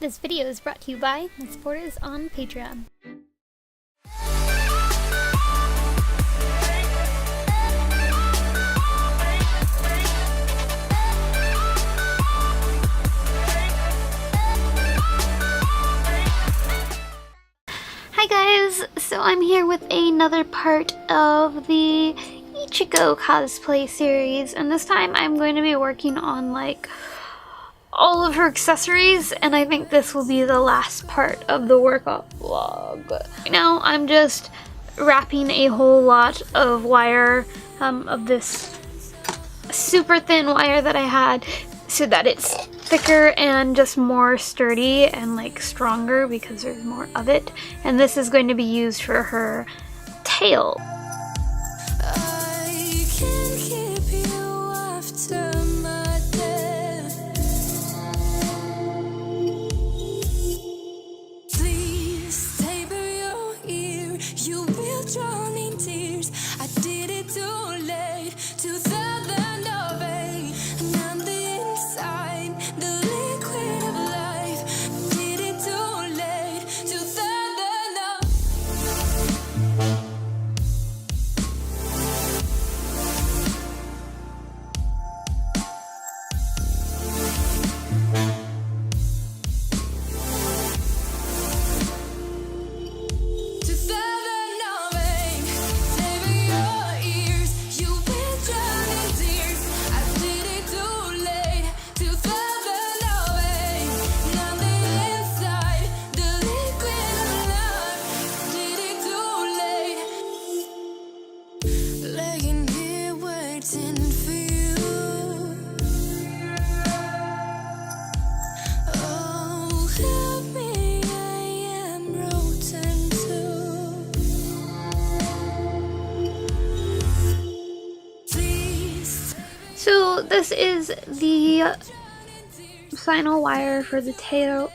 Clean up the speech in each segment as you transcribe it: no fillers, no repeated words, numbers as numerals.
This video is brought to you by my supporters on Patreon. Hi guys! So I'm here with another part of the Ichigo cosplay series, and this time I'm going to be working on like all of her accessories, and I think this will be the last part of the workout vlog. Right now I'm just wrapping a whole lot of wire, of this super thin wire that I had, so that it's thicker and just more sturdy and like stronger because there's more of it. And this is going to be used for her tail. So this is the final wire for the tail.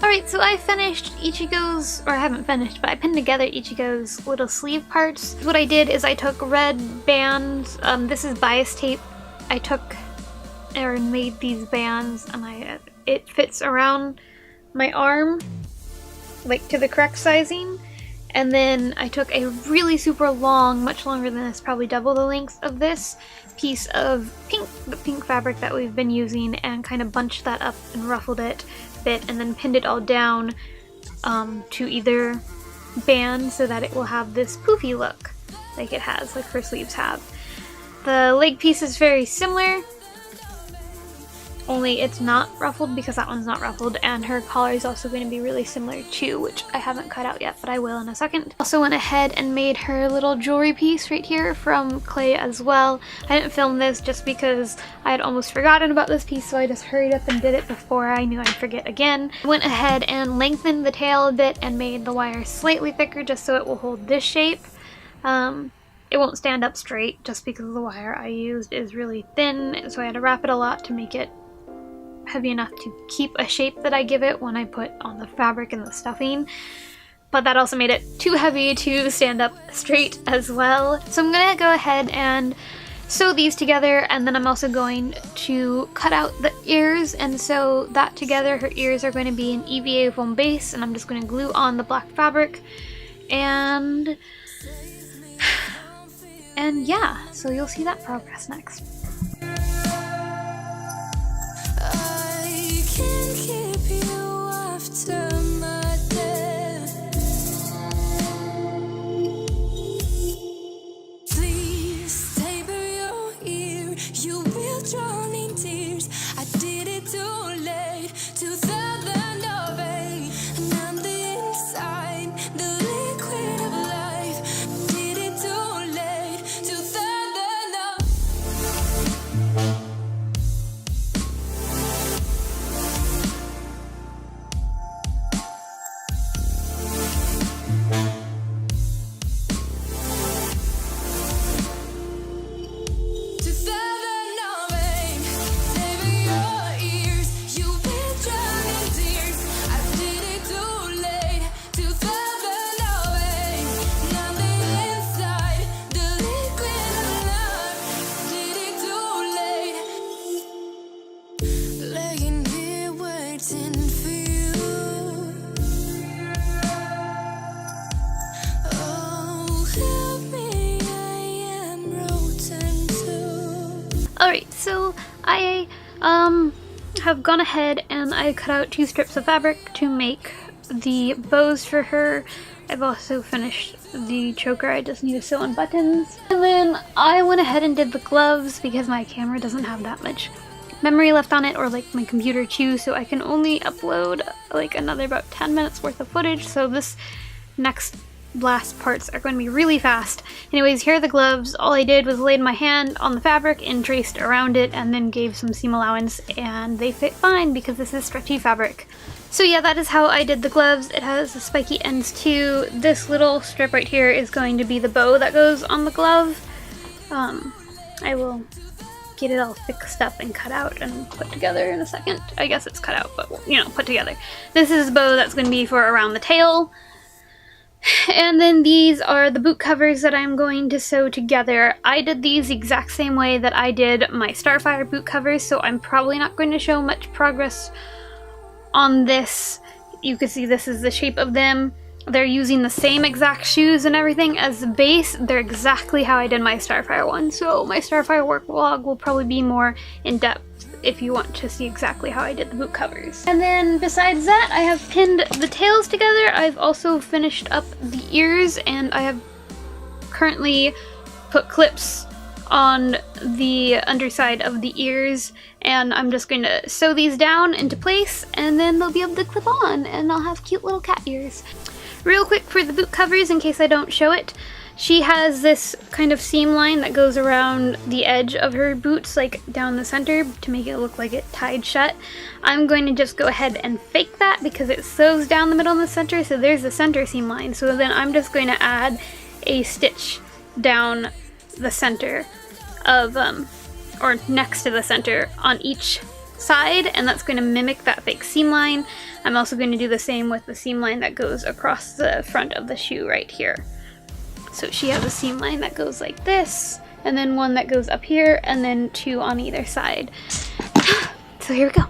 Alright, so I finished Ichigo's, or I haven't finished, but I pinned together Ichigo's little sleeve parts. What I did is I took red bands, this is bias tape. I took and made these bands, and it fits around my arm, like to the correct sizing. And then I took a really super long, much longer than this, probably double the length of this, piece of the pink fabric that we've been using, and kind of bunched that up and ruffled it a bit, and then pinned it all down to either band so that it will have this poofy look like it has, like her sleeves have. The leg piece is very similar, only it's not ruffled because that one's not ruffled, and her collar is also going to be really similar too, which I haven't cut out yet, but I will in a second. Also went ahead and made her little jewelry piece right here from clay as well. I didn't film this just because I had almost forgotten about this piece, so I just hurried up and did it before I knew I'd forget again. Went ahead and lengthened the tail a bit and made the wire slightly thicker just so it will hold this shape. It won't stand up straight just because the wire I used is really thin, so I had to wrap it a lot to make it heavy enough to keep a shape that I give it when I put on the fabric and the stuffing, but that also made it too heavy to stand up straight as well. So I'm gonna go ahead and sew these together, and then I'm also going to cut out the ears and sew that together. Her ears are going to be an EVA foam base, and I'm just going to glue on the black fabric and And yeah, so you'll see that progress next. I can keep you after my death. Please savor your ear. You will drown in tears. I did it too late to the novel. And on the inside, the liquid of life. Did it too late to the Alright, so I have gone ahead and I cut out 2 strips of fabric to make the bows for her. I've also finished the choker, I just need to sew on buttons. And then I went ahead and did the gloves because my camera doesn't have that much memory left on it, or like my computer too, so I can only upload like another about 10 minutes worth of footage, so this next last parts are going to be really fast. Anyways, here are the gloves. All I did was laid my hand on the fabric and traced around it and then gave some seam allowance, and they fit fine because this is stretchy fabric. So yeah, that is how I did the gloves. It has the spiky ends too. This little strip right here is going to be the bow that goes on the glove. I will get it all fixed up and cut out and put together in a second. I guess it's cut out, but you know, put together. This is the bow that's going to be for around the tail. And then these are the boot covers that I'm going to sew together. I did these the exact same way that I did my Starfire boot covers, so I'm probably not going to show much progress on this. You can see this is the shape of them. They're using the same exact shoes and everything as the base. They're exactly how I did my Starfire one, so my Starfire work vlog will probably be more in-depth if you want to see exactly how I did the boot covers. And then besides that, I have pinned the tails together. I've also finished up the ears, and I have currently put clips on the underside of the ears, and I'm just going to sew these down into place, and then they'll be able to clip on, and I'll have cute little cat ears. Real quick for the boot covers, in case I don't show it, she has this kind of seam line that goes around the edge of her boots, like down the center, to make it look like it tied shut. I'm going to just go ahead and fake that because it sews down the middle and the center, so there's the center seam line. So then I'm just going to add a stitch down the center of, or next to the center on each side, and that's going to mimic that fake seam line. I'm also going to do the same with the seam line that goes across the front of the shoe right here. So she has a seam line that goes like this, and then one that goes up here, and then 2 on either side. So here we go.